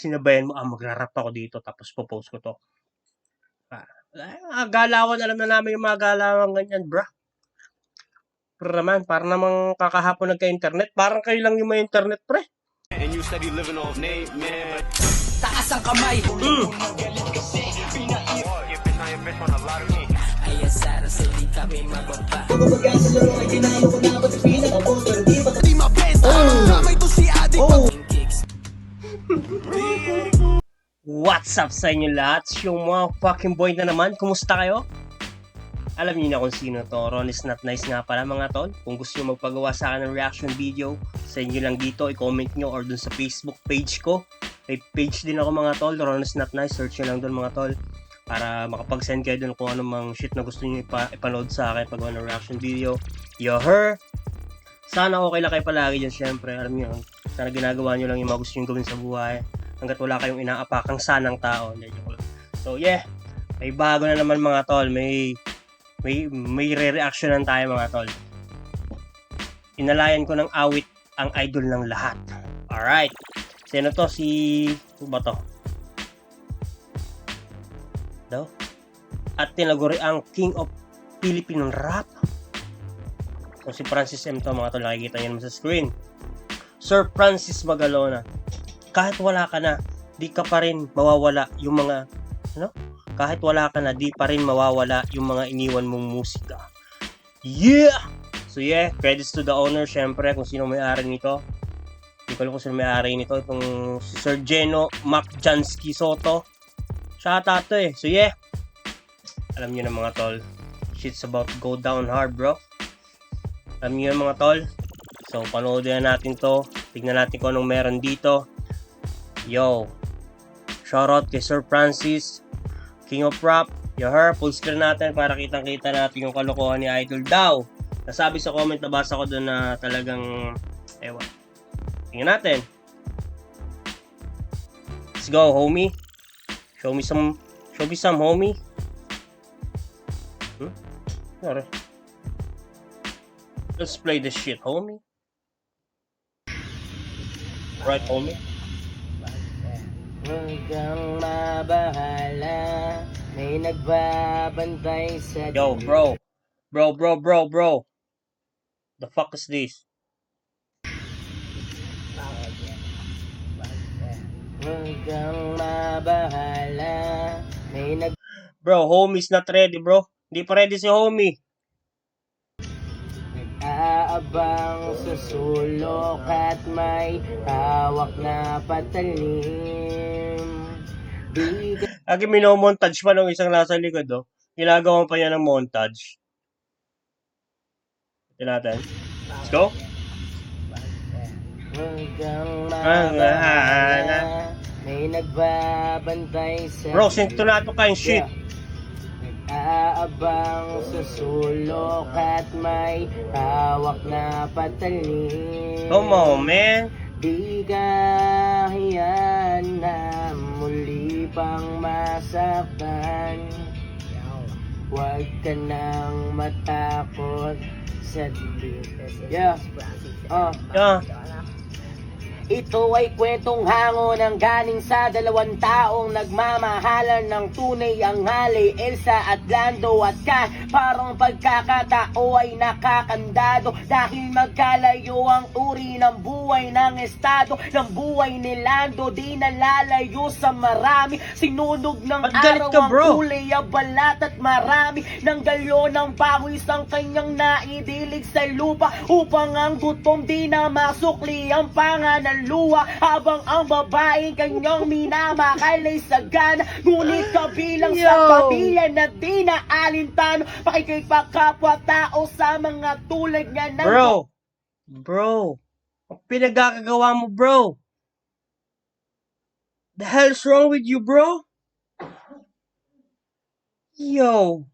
sinabayan mo, magra-rap ako dito tapos popost ko to. Galawan, alam na namin yung mga galawan ganyan, bra. Pero naman, para namang kakahapon nagka-internet, parang kayo lang yung may internet, pre. And you said you living off Nate, man. Taas ang kamay. Ay asara sa di kami mababa. Di mabenta. Kamay to si Adik. What's up sa inyo lahat? Yung mga fucking boy na naman. Kumusta kayo? Alam niyo na kung sino to. Ron is not nice nga pala mga tol. Kung gusto nyo magpagawa sa akin ng reaction video, sa inyo lang dito, i-comment nyo or dun sa Facebook page ko. May page din ako mga tol, Ron is not nice. Search nyo lang dun mga tol. Para makapag-send kayo dun kung anong shit na gusto nyo ipanood sa akin pag ng reaction video. Yo her! Sana okay lang kayo palagi dyan syempre. Alam nyo, sana ginagawa nyo lang yung mga gusto nyo gawin sa buhay. Hanggat wala kayong inaapakang sanang tao. So yeah, may bago na naman mga tol. May re-reactionan tayo mga tol. Inalayan ko ng awit ang idol ng lahat. Alright. Sino to? Ano ba to? Daw? At tinaguri ang King of Philippine Rap. So si Francis M to mga tol. Nakikita nyo naman sa screen. Sir Francis Magalona. Kahit wala ka na, di ka pa rin mawawala yung mga kahit wala ka na, di pa rin mawawala yung mga iniwan mong musika. Yeah! So yeah, credits to the owner, syempre, kung sino may-ari nito. Hindi ko alam kung sino may-ari nito. Itong si Sir Geno Macjansky Soto. Shoutout to eh. So yeah, alam nyo na mga tol, shit's about to go down hard, bro. Alam nyo na mga tol. So, panoodin na natin to. Tignan natin kung anong meron dito. Yo! Shoutout kay Sir Francis, King of Rap. Yo her, full screen natin para kitang-kita natin yung kalokohan ni Idol daw. Nasabi sa comment, nabasa ko doon na talagang ewan. Tingnan natin. Let's go, homie. Show me some homie. Sorry. Let's play this shit, homie. Right, homie. Hanggang mabahala, may nagbabantay sa Yo, bro. The fuck is this? Hanggang mabahala, may Bro, homie's not ready, bro. Hindi pa ready si homie. nag-aabang sa sulok at may hawak na patalim. Lagi minomontage pa nung isang nasa likod, oh. Ginagawa pa niya ng montage. Ito natin. Let's go. Hanggang mabahala, may nagbabantay sa Bro, sintonato ka yung shit. nag-aabang sa sulok at may hawak na patalim. Come on, man. Di ka hiyan na muli pang masaktan. Huwag ka nang matakot sa dilim. Yeah. Yeah. Ito ay kwentong hango ng galing sa dalawang taong nagmamahalan ng tunay ang hali, Elsa at Lando. At parang pagkakatao ay nakakandado dahil magkalayo ang uri ng buhay ng estado. Ng buhay ni Lando di nalalayo sa marami. Sinunog ng araw ang kulay, balat at marami. Nang galyo ng pawis ang kanyang naidilig sa lupa upang ang gutom di na masukli ang panganan luha, habang ang babaeng kanyang minamakal ay sagana. Ngunit kabilang sa pamilya na di na alintano, pakikipagkapwa-tao sa mga tulad niya ng Bro, ang pinagkakagawa mo, bro. The hell's wrong with you, bro? Yo.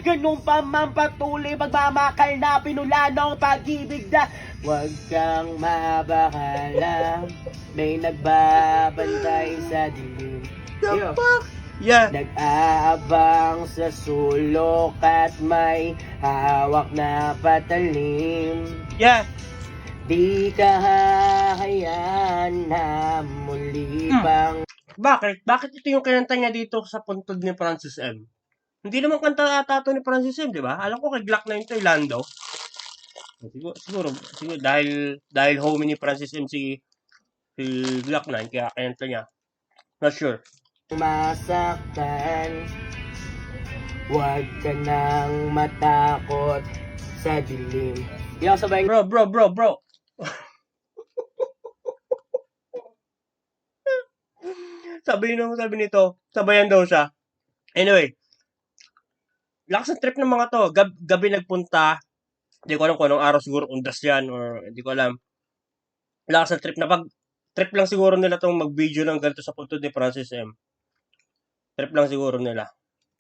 Ganun pa man patuloy pagmamakal na pinula ng pag-ibig na huwag kang mabahala, may nagbabantay sa dilim. The fuck? Yeah. Nag-aabang sa sulok at may hawak na patalim. Yeah. Di ka hahayaan na muli pang Bakit? Bakit ito yung kinanta niya dito sa puntod ni Francis M? Hindi naman kanta ata to ni Francis M, di ba? Alam ko kay Glock 9 to, Lando. Siguro dahil homie ni Francis M si Glock 9, kaya kinanta niya. Not sure. masaktan. Huwag ka nang matakot sa dilim. Yung sabay Bro. sabi nito, sabayan daw siya. Anyway, lakas ng trip ng mga to. Gabi nagpunta. Hindi ko alam kung anong araw, siguro undas yan or hindi ko alam. Lakas ng trip na trip lang siguro nila tong mag-video ng ganito sa puntod ni Francis M. Trip lang siguro nila.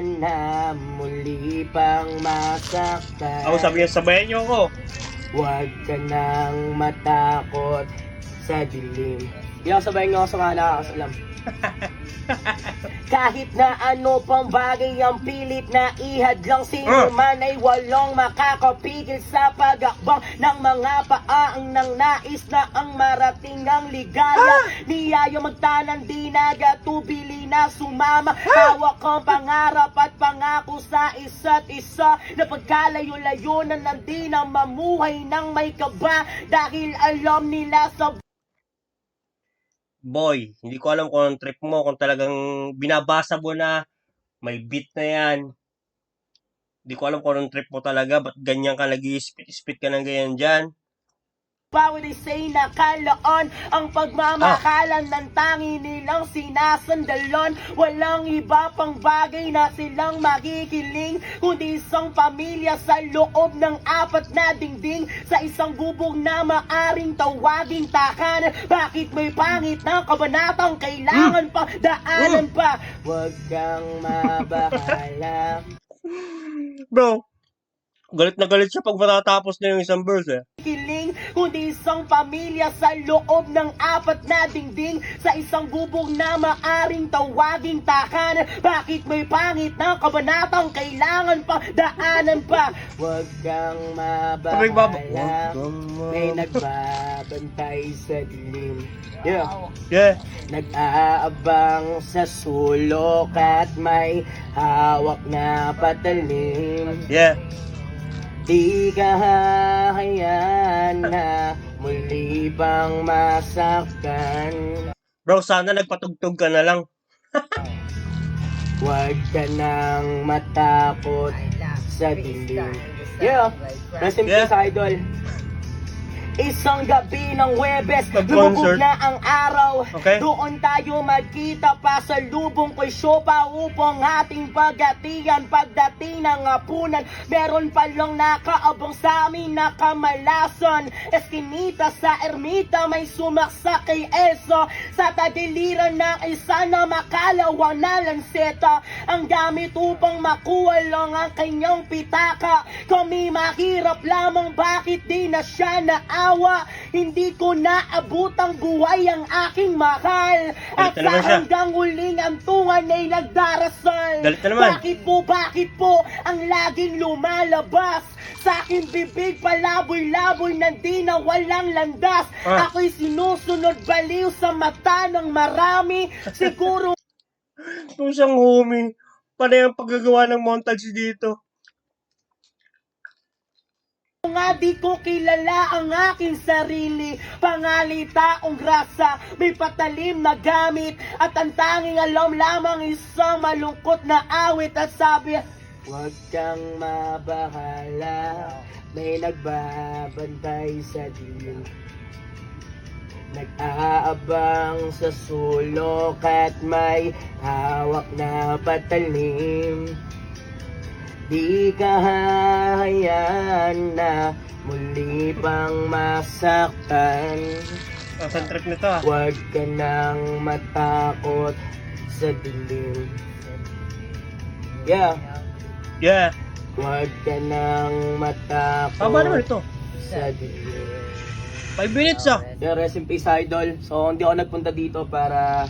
na muli pang masaktan. Ako sabi niya, sabayan niyo ako. Huwag ka nang matakot sa dilim. Yung sabay nga ako sa mga nakakasalam. Kahit na ano pang bagay ang pilit na ihadlang, sino man ay walong makakapigil sa pag-akbang ng mga paang nang nais na ang marating ang ligaya. Niyayo magtanan di nagatubili na sumama. Hawak ang pangarap at pangako sa isa't isa, na pagkalayo-layo na nandi na mamuhay ng may kaba, dahil alam nila sa Boy, hindi ko alam kung anong trip mo, kung talagang binabasa mo na, may beat na yan. Hindi ko alam kung anong trip mo talaga, ba't ganyan ka nag-i-spit ka ng ganyan dyan? bawat isa'y nakaloon ang pagmamahalan ng tangi nilang sinasandalon. Walang iba pang bagay na silang makikiling, kundi isang pamilya sa loob ng apat na dingding, sa isang bubong na maaring tawaging tahanan. Bakit may pangit na kabanatang kailangan pa daanan pa? Huwag kang mabahala. Bro, galit na galit siya pag matatapos na yung isang verse eh. Kiling, kundi isang pamilya sa loob ng apat na dingding, sa isang bubong na maaring tawaging tahanan. Bakit may pangit na kabanatang kailangan pa daanan pa? Huwag kang mabahala, may nagbabantay sa dilim. Yeah. Nag-aabang sa sulok at may hawak na patalim. Yeah. Di ka hahayaan na muli pang masaktan. Bro, sana nagpatugtog ka na lang. Huwag ka nang matakot sa dilim. Yeah, rest in peace, idol. Isang gabi ng Huwebes, lumubog Nag-concert. na ang araw. Okay. Doon tayo magkita pa sa lubong ko'y siopa upang ating pagatian. Pagdating ng hapunan, meron palang nakaabang sa amin na kamalason. Eskinita sa ermita, may sumaksa kay Elso. Sa tagiliran ng isa na makalawang na lanseta, ang gamit upang makuha lang ang kanyang pitaka. Kami mahirap lamang, bakit di na siya naawa? Hindi ko naabot ang buhay ang aking mahal. At Galit na naman sa siya. hanggang huling antungan ay nagdarasal. Galit na naman. Bakit po ang laging lumalabas sa aking bibig, palaboy-laboy na di na walang landas? Ako'y sinusunod baliw sa mata ng marami. Siguro Kung siyang homie, panay ang paggagawa ng montage dito. nga di ko kilala ang aking sarili. Pangalitaong grasa, may patalim na gamit, at ang tanging alam lamang isang malungkot na awit. At sabi, huwag kang mabahala, may nagbabantay sa dilim. Nag-aabang sa sulok at may hawak na patalim. Di ka hahayaan na muli pang masaktan. Ang trip nito ah. Huwag ka nang matakot sa dilim. Yeah. Yeah. Huwag ka nang matakot Tama naman ito. sa dilim. 5 minutes ah. Yeah, rest in peace, idol. So, hindi ako nagpunta dito para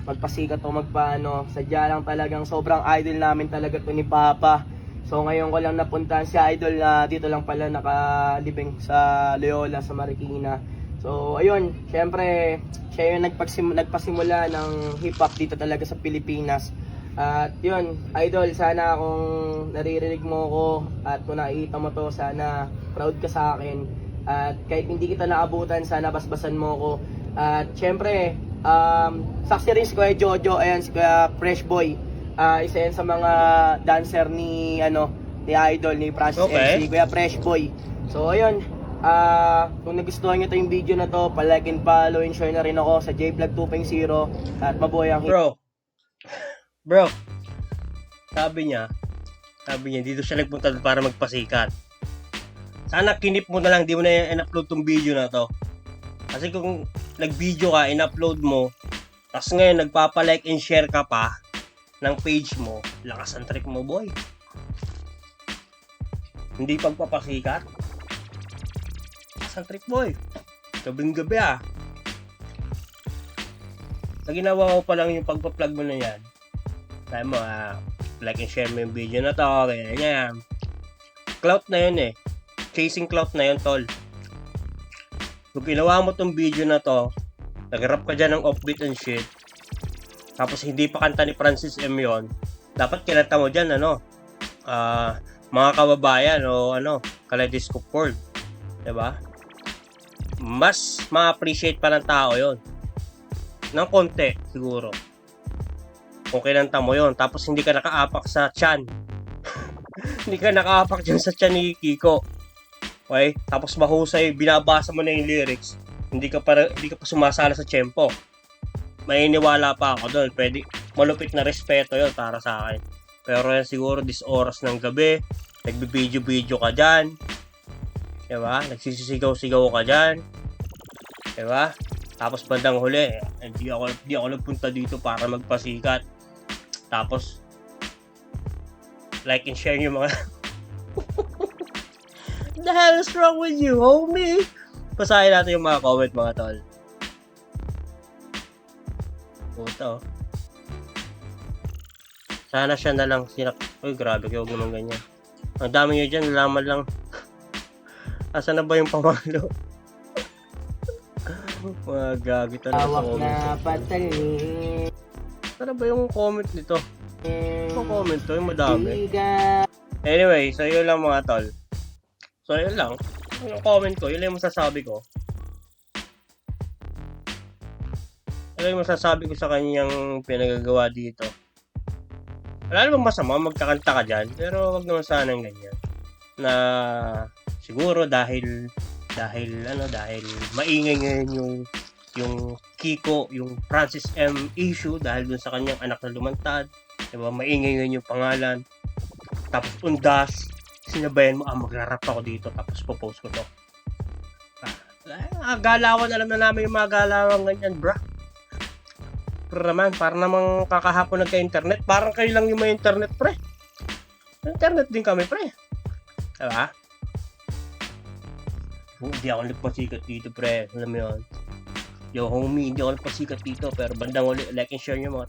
magpasikat o magpaano. Sadya lang talagang sobrang idol namin talaga to ni Papa. So, ngayon ko lang napuntahan si idol na dito lang pala nakalibing sa Loyola, sa Marikina. So, ayun, syempre, siya yung nagpasimula ng hip-hop dito talaga sa Pilipinas. At yun, idol, sana kung naririnig mo ko at kung nakikita mo to, sana proud ka sa akin. At kahit hindi kita naabutan, sana basbasan mo ko. At syempre, saksi rin si Kuya Jojo, ayan, si Kuya Fresh Boy. Isa yan sa mga dancer ni Idol, ni Francis Okay. MC, Kuya Fresh Boy. So ayun, kung nagustuhan nyo yung video na to, palike and follow and share na rin ako sa JVlog 2.0 at mabuhay ang Bro, sabi niya, dito siya nagpunta para magpasikat. Sana kinip mo na lang, di mo na in-upload tong video na to. Kasi kung nag-video ka, in-upload mo, tapos ngayon nagpapa-like and share ka pa ng page mo, lakas ang trick mo, boy. Hindi pagpapasikat. Lakas ang trick, boy. Gabing-gabi Sa ginawa ko pa lang yung pagpa-plug mo na yan. Sabi mo, like and share mo yung video na to, ganyan. Clout na yun Chasing clout na yun, tol. Kung ginawa mo tong video na to, nag-rap ka dyan ng offbeat and shit, tapos hindi pa kanta ni Francis M yun, dapat kinanta mo dyan, mga kababayan o Kaleidoscope World. Diba? Mas ma-appreciate pa ng tao yon ng konti, siguro. Kung kinanta mo yon, tapos hindi ka nakaapak sa tiyan. Hindi ka nakaapak dyan sa tiyan ni Kiko. Okay? Tapos mahusay, binabasa mo na yung lyrics, hindi ka pa sumasala sa tempo. Maniniwala pa ako doon. Pwede, malupit na respeto yon para sa akin. Pero yan siguro, this oras ng gabi, nagbibideo-video ka dyan. Diba? Nagsisisigaw-sigaw ka dyan. Diba? Tapos bandang huli, hindi ako nagpunta dito para magpasikat. Tapos, like and share yung mga What the hell is wrong with you, homie? Basahin natin yung mga comment, mga tol. Puto. Sana siya na lang Uy, grabe, huwag naman ganyan. Ang dami nyo dyan, nalaman lang. Asa na ba yung pamalo? Mga gagi talaga sa comment. na patali. Sana ba yung comment nito? Yung comment to, yung madami. Anyway, so yun lang mga tol. So yun lang. Yung comment ko, yun lang yung masasabi ko. Yun lang yung masasabi ko sa kanyang pinagagawa dito. Wala namang masama, magkakanta ka dyan. Pero wag naman sana ng ganyan. Na siguro dahil maingay ngayon yung Kiko, yung Francis M issue dahil dun sa kanyang anak na lumantad. Diba? Maingay ngayon yung pangalan. Tapos undas, sinabayan mo, magrarap ako dito tapos popost ko to. Galawan, alam na namin yung mga galawan ganyan, bro. Pero naman, para namang kakahapon nagka-internet, parang kayo lang yung may internet, pre. Internet din kami, pre. Diba? Hindi ako nagpasikat dito, pre. Alam mo yun. Yo, homie, hindi ako nagpasikat dito, pero bandang uli, like and share nyo mga